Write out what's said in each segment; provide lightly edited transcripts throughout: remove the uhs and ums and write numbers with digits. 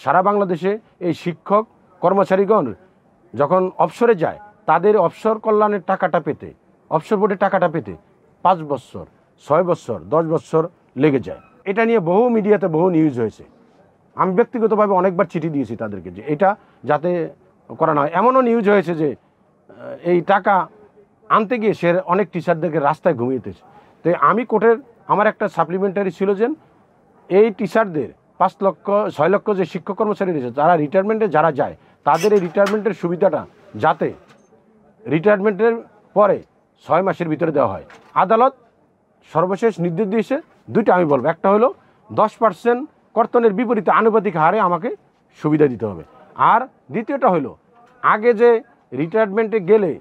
সারা বাংলাদেশে এই শিক্ষক কর্মচারীগণ যখন অবসরে যায় তাদের অবসর কল্যাণের টাকাটা পেতে, অবসর বোর্ডের টাকাটা পেতে 5 বছর 6 বছর 10 বছর লেগে যায়। এটা নিয়ে বহু মিডিয়াতে বহু নিউজ হয়েছে। আমি ব্যক্তিগতভাবে অনেকবার চিঠি দিয়েছি তাদেরকে যে এটা যাতে করানো হয়। এমনও নিউজ হয়েছে যে এই টাকা আনতে গিয়ে সে অনেক টিচারদেরকে রাস্তায় ঘুমিয়েতেছে। তো আমি কোর্টের আমার একটা সাপ্লিমেন্টারি ছিল যে এই টিচারদের 5 লক্ষ 6 লক্ষ যে শিক্ষক কর্মচারী রয়েছে তারা রিটায়ারমেন্টে যারা যায় তাদের এই রিটায়ারমেন্টের সুবিধাটা যাতে রিটায়ারমেন্টের পরে 6 মাসের ভিতরে দেওয়া হয়। আদালত সর্বশেষ নির্দেশ দিয়েছে দুইটা, আমি বলবো একটা হলো 10% কর্তনের বিপরীতে আনুপাতিক হারে আমাকে সুবিধা দিতে হবে, আর দ্বিতীয়টা হলো আগে যে রিটায়ারমেন্টে গেলে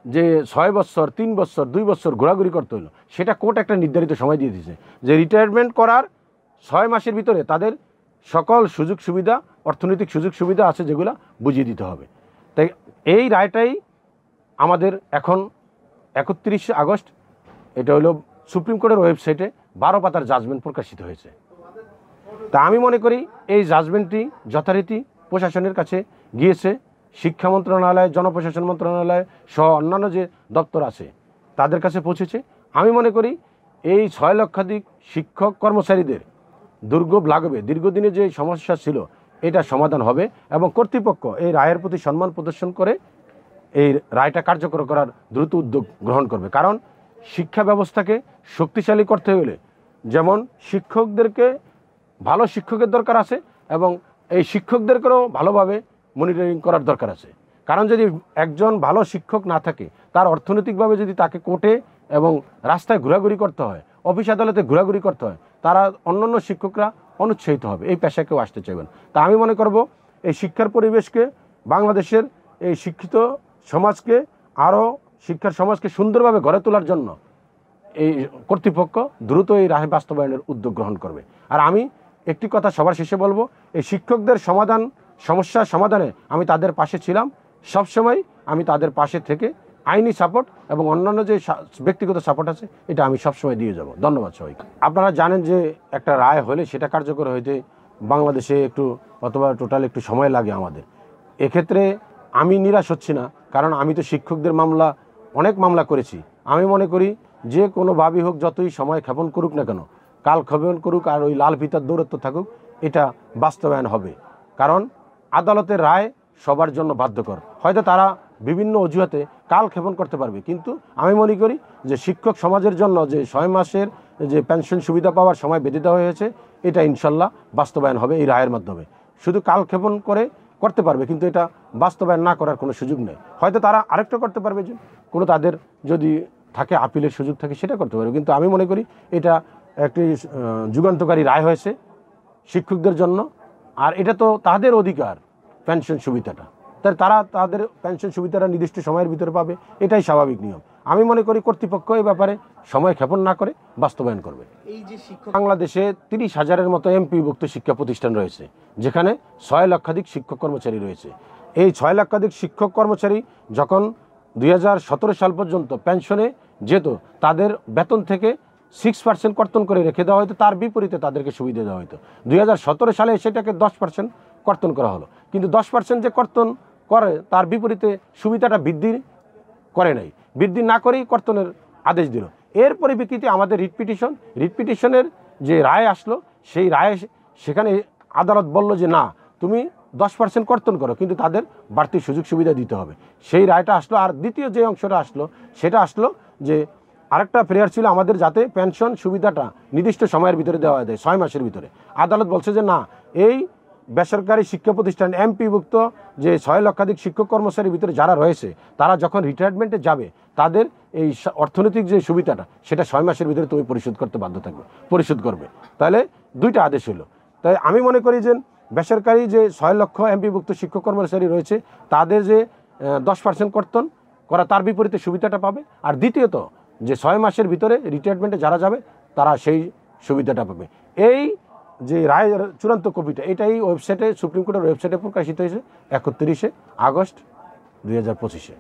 যে 6 বছর 3 বছর 2 বছর ঘোরাঘুরি করতে হলো সেটা কোর্ট একটা নির্ধারিত সময় দিয়ে দিয়েছে যে রিটায়ারমেন্ট করার 6 মাসের ভিতরে তাদের সকল সুযোগ সুবিধা, অর্থনৈতিক সুযোগ সুবিধা আছে যেগুলো বুঝিয়ে দিতে হবে। তাই এই রায়টাই আমাদের এখন 31 আগস্ট এটা হলো সুপ্রিম কোর্টের ওয়েবসাইটে 12 পাতার জাজমেন্ট প্রকাশিত হয়েছে। তা আমি মনে করি এই জাজমেন্টটি যথারীতি প্রশাসনের কাছে গিয়েছে, শিক্ষা মন্ত্রণালয়, জনপ্রশাসন মন্ত্রণালয় সহ অন্যান্য যে দপ্তর আছে তাদের কাছে পৌঁছেছে। আমি মনে করি এই 6 লক্ষাধিক শিক্ষক কর্মচারীদের দুর্ভোগ লাগবে, দীর্ঘদিনে যে সমস্যা ছিল এটা সমাধান হবে এবং কর্তৃপক্ষ এই রায়ের প্রতি সম্মান প্রদর্শন করে এই রায়টা কার্যকর করার দ্রুত উদ্যোগ গ্রহণ করবে। কারণ শিক্ষা ব্যবস্থাকে শক্তিশালী করতে হলে যেমন শিক্ষকদেরকে ভালো শিক্ষকের দরকার আছে এবং এই শিক্ষকদেরকেও ভালোভাবে মনিটরিং করার দরকার আছে। কারণ যদি একজন ভালো শিক্ষক না থাকে তার অর্থনৈতিকভাবে যদি তাকে কোর্টে এবং রাস্তায় ঘোরাঘুরি করতে হয়, অফিস আদালতে ঘোরাঘুরি করতে হয়, তারা অন্যান্য শিক্ষকরা অনুৎসাহিত হবে, এই পেশায় কেউ আসতে চাইবেন। তা আমি মনে করব এই শিক্ষার পরিবেশকে, বাংলাদেশের এই শিক্ষিত সমাজকে আরও শিক্ষার সমাজকে সুন্দরভাবে গড়ে তোলার জন্য এই কর্তৃপক্ষ দ্রুত এই রায় বাস্তবায়নের উদ্যোগ গ্রহণ করবে। আর আমি একটি কথা সবার শেষে বলবো, এই শিক্ষকদের সমস্যা সমাধানে আমি তাদের পাশে ছিলাম, সবসময় আমি তাদের পাশে থেকে আইনি সাপোর্ট এবং অন্যান্য যে ব্যক্তিগত সাপোর্ট আছে এটা আমি সবসময় দিয়ে যাব। ধন্যবাদ সবাইকে। আপনারা জানেন যে একটা রায় হলে সেটা কার্যকর হইতে বাংলাদেশে একটু অথবা টোটাল একটু সময় লাগে আমাদের। এক্ষেত্রে আমি নিরাশ হচ্ছি না, কারণ আমি তো শিক্ষকদের অনেক মামলা করেছি। আমি মনে করি যে কোনোভাবেই হোক, যতই সময় ক্ষেপণ করুক না কেন, কাল ক্ষেপণ করুক আর ওই লাল ফিতার দৌরত্ব থাকুক, এটা বাস্তবায়ন হবে। কারণ আদালতের রায় সবার জন্য বাধ্যকর। হয়তো তারা বিভিন্ন অজুহাতে কাল ক্ষেপণ করতে পারবে, কিন্তু আমি মনে করি যে শিক্ষক সমাজের জন্য যে 6 মাসের যে পেনশন সুবিধা পাওয়ার সময় বেঁধে দেওয়া হয়েছে এটা ইনশাল্লাহ বাস্তবায়ন হবে এই রায়ের মাধ্যমে। শুধু কাল ক্ষেপণ করতে পারবে, কিন্তু এটা বাস্তবায়ন না করার কোনো সুযোগ নেই। হয়তো তারা আরেকটা করতে পারবে, যে কোনো তাদের যদি থাকে আপিলের সুযোগ থাকে সেটা করতে পারবে, কিন্তু আমি মনে করি এটা একটি যুগান্তকারী রায় হয়েছে শিক্ষকদের জন্য। আর এটা তো তাদের অধিকার পেনশন সুবিধাটা, তাই তারা তাদের পেনশন সুবিধাটা নির্দিষ্ট সময়ের ভিতরে পাবে, এটাই স্বাভাবিক নিয়ম। আমি মনে করি কর্তৃপক্ষ এই ব্যাপারে সময় ক্ষেপণ না করে বাস্তবায়ন করবে। এই যে বাংলাদেশে 30,000-এর মতো এমপিভুক্ত শিক্ষা প্রতিষ্ঠান রয়েছে, যেখানে 6 লক্ষাধিক শিক্ষক কর্মচারী রয়েছে। এই 6 লক্ষাধিক শিক্ষক কর্মচারী যখন 2017 সাল পর্যন্ত পেনশনে যেত, তাদের বেতন থেকে 6% কর্তন করে রেখে দেওয়া হতো, তার বিপরীতে তাদেরকে সুবিধা দেওয়া হতো। 2017 সালে সেটাকে 10% কর্তন করা হলো, কিন্তু 10% যে কর্তন করে তার বিপরীতে সুবিধাটা বৃদ্ধি করে নাই, বৃদ্ধি না করেই কর্তনের আদেশ দিল। এর পরিপ্রেক্ষিতে আমাদের রিট পিটিশনের যে রায় আসলো, সেই রায় সেখানে আদালত বলল যে না, তুমি 10% কর্তন করো, কিন্তু তাদের বাড়তি সুযোগ সুবিধা দিতে হবে। সেই রায়টা আসলো। আর দ্বিতীয় যে অংশটা আসলো সেটা আসলো যে আরেকটা প্রেয়ার ছিল আমাদের, যাতে পেনশন সুবিধাটা নির্দিষ্ট সময়ের ভিতরে দেওয়া যায়, 6 মাসের ভিতরে। আদালত বলছে যে না, এই বেসরকারি শিক্ষা প্রতিষ্ঠান এমপিভুক্ত যে 6 লক্ষাধিক শিক্ষক কর্মচারীর ভিতরে যারা রয়েছে, তারা যখন রিটায়ারমেন্টে যাবে তাদের এই অর্থনৈতিক যে সুবিধাটা সেটা 6 মাসের ভিতরে তুমি পরিশোধ করতে বাধ্য থাকবে, পরিশোধ করবে। তাহলে দুইটা আদেশ হলো। তাই আমি মনে করি যে বেসরকারি যে 6 লক্ষ এমপিভুক্ত শিক্ষক কর্মচারী রয়েছে তাদের যে 10% কর্তন করা, তার বিপরীতে সুবিধাটা পাবে। আর দ্বিতীয়ত যে 6 মাসের ভিতরে রিটায়ারমেন্টে যারা যাবে তারা সেই সুবিধাটা পাবে। এই যে রায়ের চূড়ান্ত কপিটা এটাই ওয়েবসাইটে, সুপ্রিম কোর্টের ওয়েবসাইটে প্রকাশিত হয়েছে 31 আগস্ট 2025-এ।